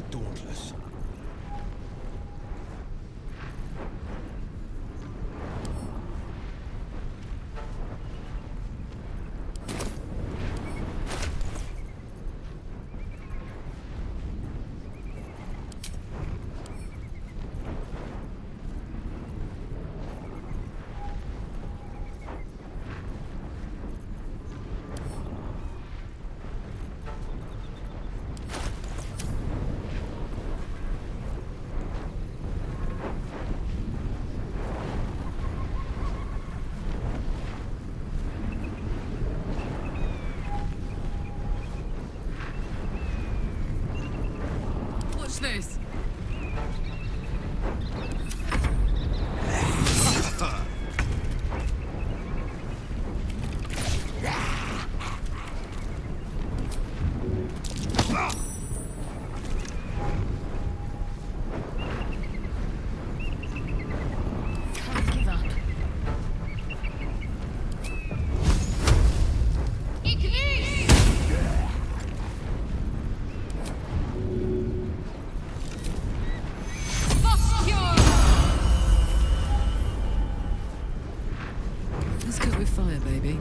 dauntless. Watch this. Can't give up. Let's cook with fire, baby.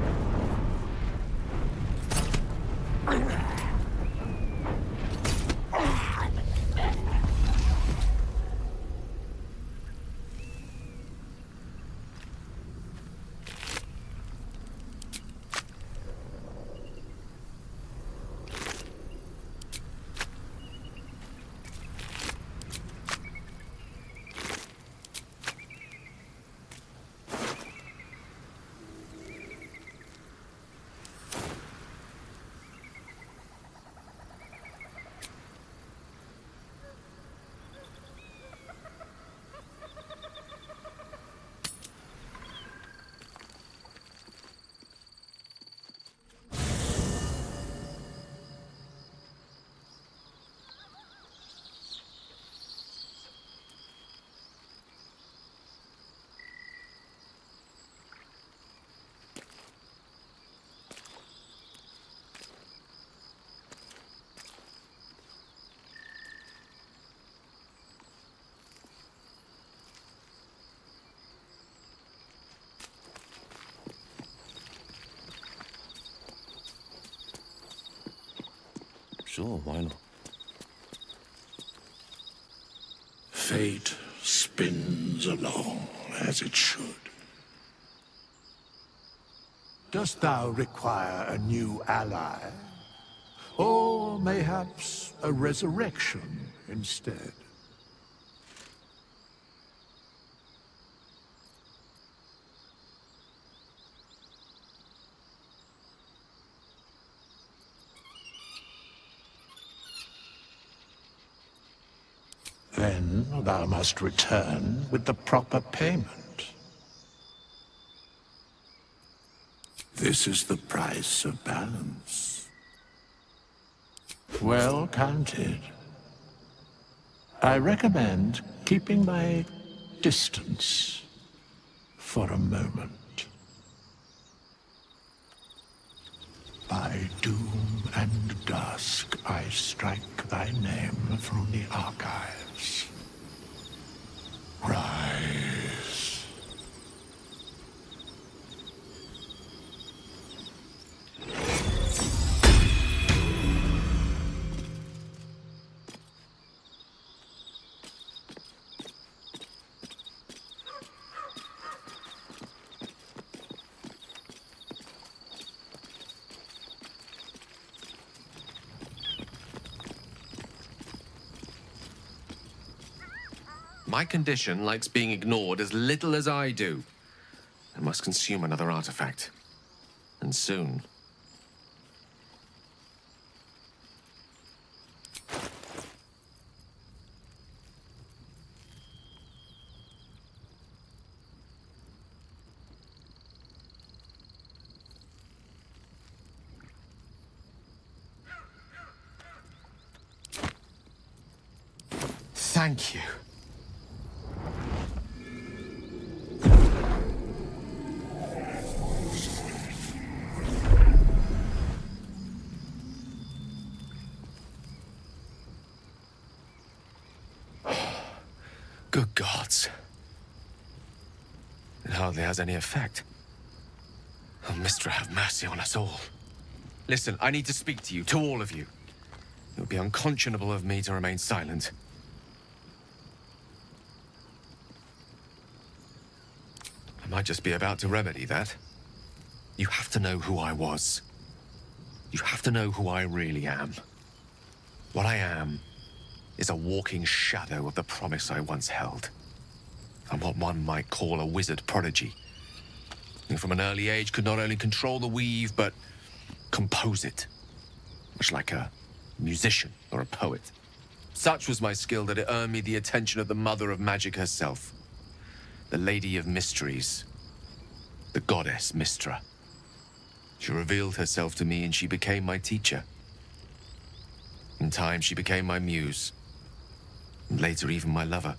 Sure, why not? Fate spins along as it should. Dost thou require a new ally? Or mayhaps a resurrection instead? Then thou must return with the proper payment. This is the price of balance. Well counted. I recommend keeping my distance for a moment. By doom and dusk I strike thy name from the archives. Rise. My condition likes being ignored as little as I do. I must consume another artifact. And soon. Thank you. Good gods. It hardly has any effect. Oh, Mystra, have mercy on us all. Listen, I need to speak to you, to all of you. It would be unconscionable of me to remain silent. I might just be about to remedy that. You have to know who I was. You have to know who I really am. What I am is a walking shadow of the promise I once held. I'm what one might call a wizard prodigy, who from an early age could not only control the weave, but compose it, much like a musician or a poet. Such was my skill that it earned me the attention of the mother of magic herself, the Lady of Mysteries, the goddess Mystra. She revealed herself to me and she became my teacher. In time, she became my muse, and later even my lover.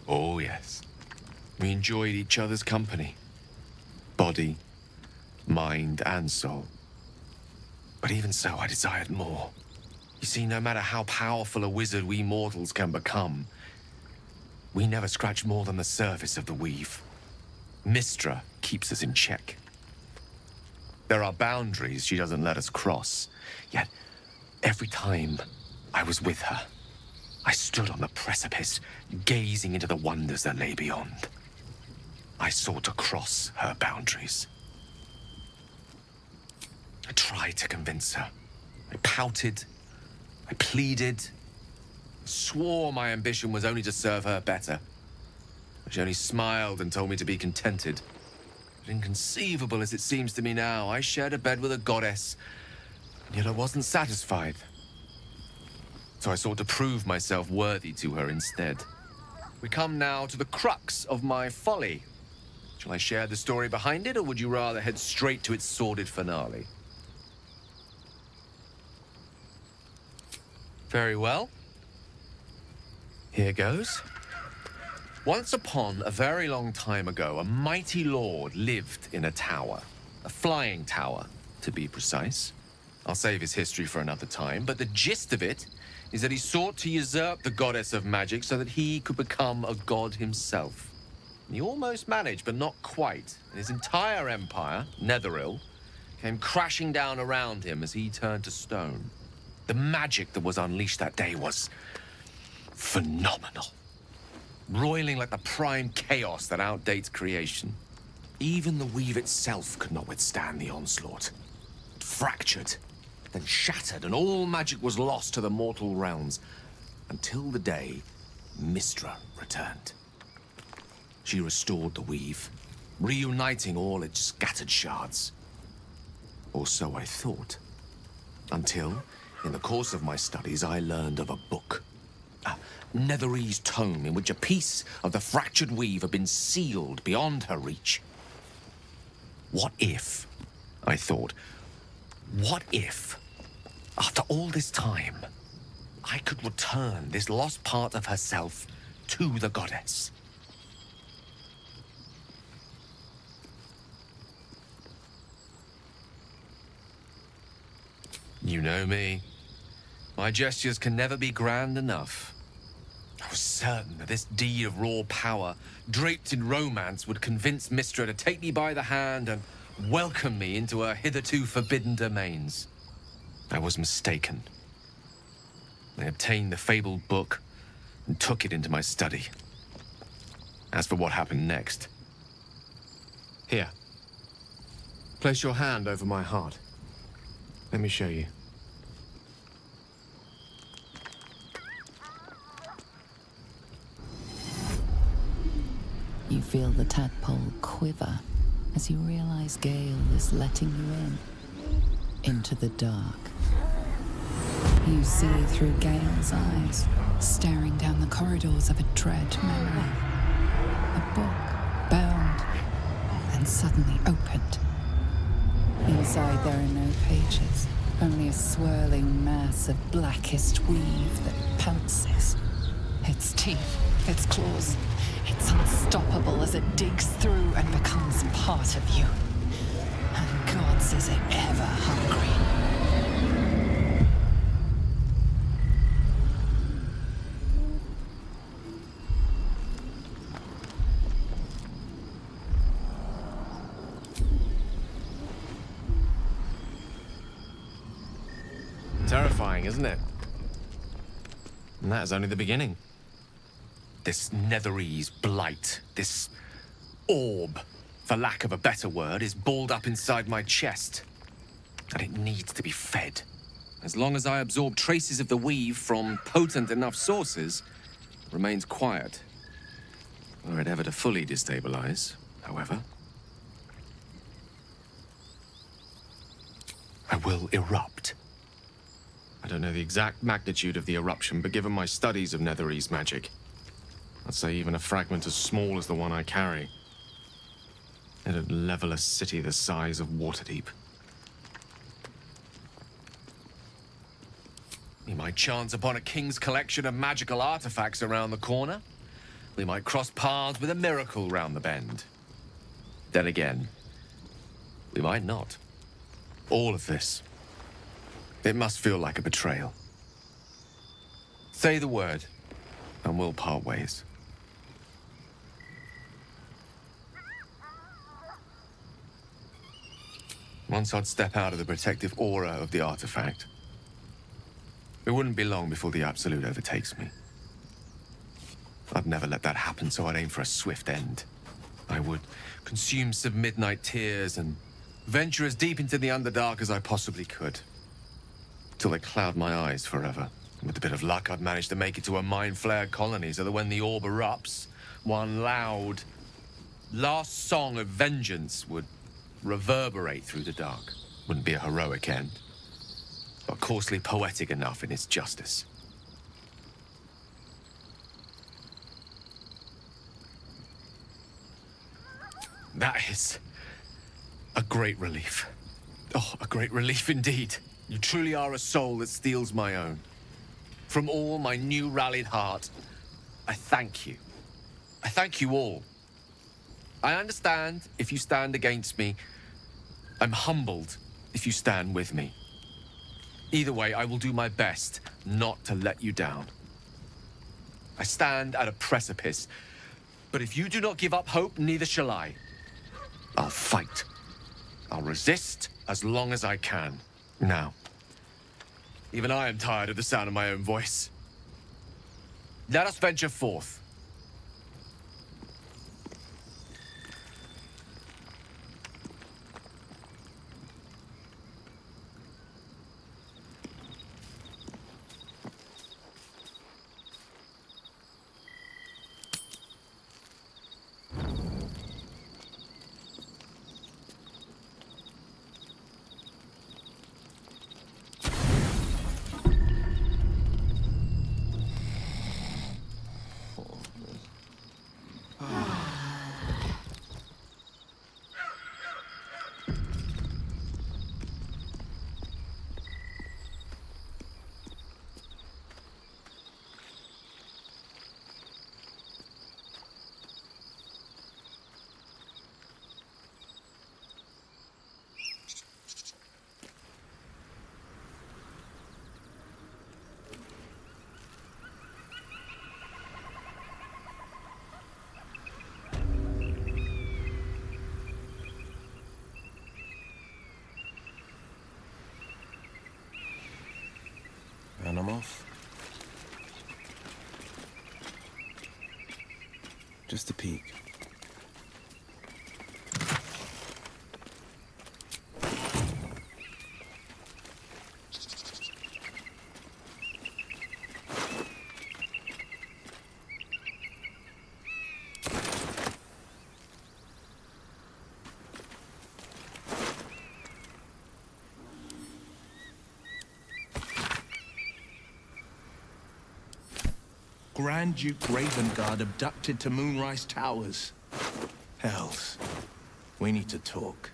Oh, yes. We enjoyed each other's company. Body, mind, and soul. But even so, I desired more. You see, no matter how powerful a wizard we mortals can become, we never scratch more than the surface of the weave. Mystra keeps us in check. There are boundaries she doesn't let us cross. Yet, every time I was with her, I stood on the precipice, gazing into the wonders that lay beyond. I sought to cross her boundaries. I tried to convince her. I pouted. I pleaded. Swore my ambition was only to serve her better. She only smiled and told me to be contented. But inconceivable as it seems to me now, I shared a bed with a goddess, and yet I wasn't satisfied. So I sought to prove myself worthy to her instead. We come now to the crux of my folly. Shall I share the story behind it, or would you rather head straight to its sordid finale? Very well. Here goes. Once upon a very long time ago, a mighty lord lived in a tower. A flying tower, to be precise. I'll save his history for another time, but the gist of it is that he sought to usurp the goddess of magic so that he could become a god himself. He almost managed, but not quite. And his entire empire, Netheril, came crashing down around him as he turned to stone. The magic that was unleashed that day was phenomenal. Roiling like the prime chaos that outdates creation. Even the weave itself could not withstand the onslaught. It fractured, then shattered, and all magic was lost to the mortal realms, until the day Mystra returned. She restored the weave, reuniting all its scattered shards. Or so I thought. Until, in the course of my studies, I learned of a book. A Netherese tome in which a piece of the fractured weave had been sealed beyond her reach. What if, I thought, what if, after all this time, I could return this lost part of herself to the goddess? You know me. My gestures can never be grand enough. I was certain that this deed of raw power, draped in romance, would convince Mystra to take me by the hand and welcome me into her hitherto forbidden domains. I was mistaken. I obtained the fabled book and took it into my study. As for what happened next... Here. Place your hand over my heart. Let me show you. You feel the tadpole quiver as you realize Gale is letting you in, into the dark. You see through Gale's eyes, staring down the corridors of a dread memory. A book, bound, and suddenly opened. Inside there are no pages, only a swirling mass of blackest weave that pounces. Its teeth, its claws, it's unstoppable as it digs through and becomes part of you. And gods, is it ever hungry. Terrifying, isn't it? And that is only the beginning. This netherese blight, this orb, for lack of a better word, is balled up inside my chest. And it needs to be fed. As long as I absorb traces of the weave from potent enough sources, it remains quiet. Were it ever to fully destabilize, however, I will erupt. I don't know the exact magnitude of the eruption, but given my studies of netherese magic, I'd say even a fragment as small as the one I carry, it'd level a city the size of Waterdeep. We might chance upon a king's collection of magical artifacts around the corner. We might cross paths with a miracle round the bend. Then again, we might not. All of this, it must feel like a betrayal. Say the word, and we'll part ways. Once I'd step out of the protective aura of the artifact, it wouldn't be long before the Absolute overtakes me. I'd never let that happen, so I'd aim for a swift end. I would consume some midnight tears and venture as deep into the Underdark as I possibly could, till they cloud my eyes forever. With a bit of luck, I'd manage to make it to a mind-flayer colony, so that when the orb erupts, one loud, last song of vengeance would reverberate through the dark. Wouldn't be a heroic end, but coarsely poetic enough in its justice. That is a great relief. Oh, a great relief indeed. You truly are a soul that steals my own. From all my new rallied heart, I thank you. I thank you all. I understand if you stand against me. I'm humbled if you stand with me. Either way, I will do my best not to let you down. I stand at a precipice, but if you do not give up hope, neither shall I. I'll fight. I'll resist as long as I can. Now, even I am tired of the sound of my own voice. Let us venture forth. And I'm off. Just a peek. Grand Duke Ravengard abducted to Moonrise Towers. Hells, we need to talk.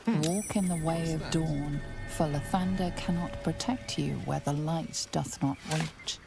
Walk in the way of dawn, for Lathander cannot protect you where the light doth not reach.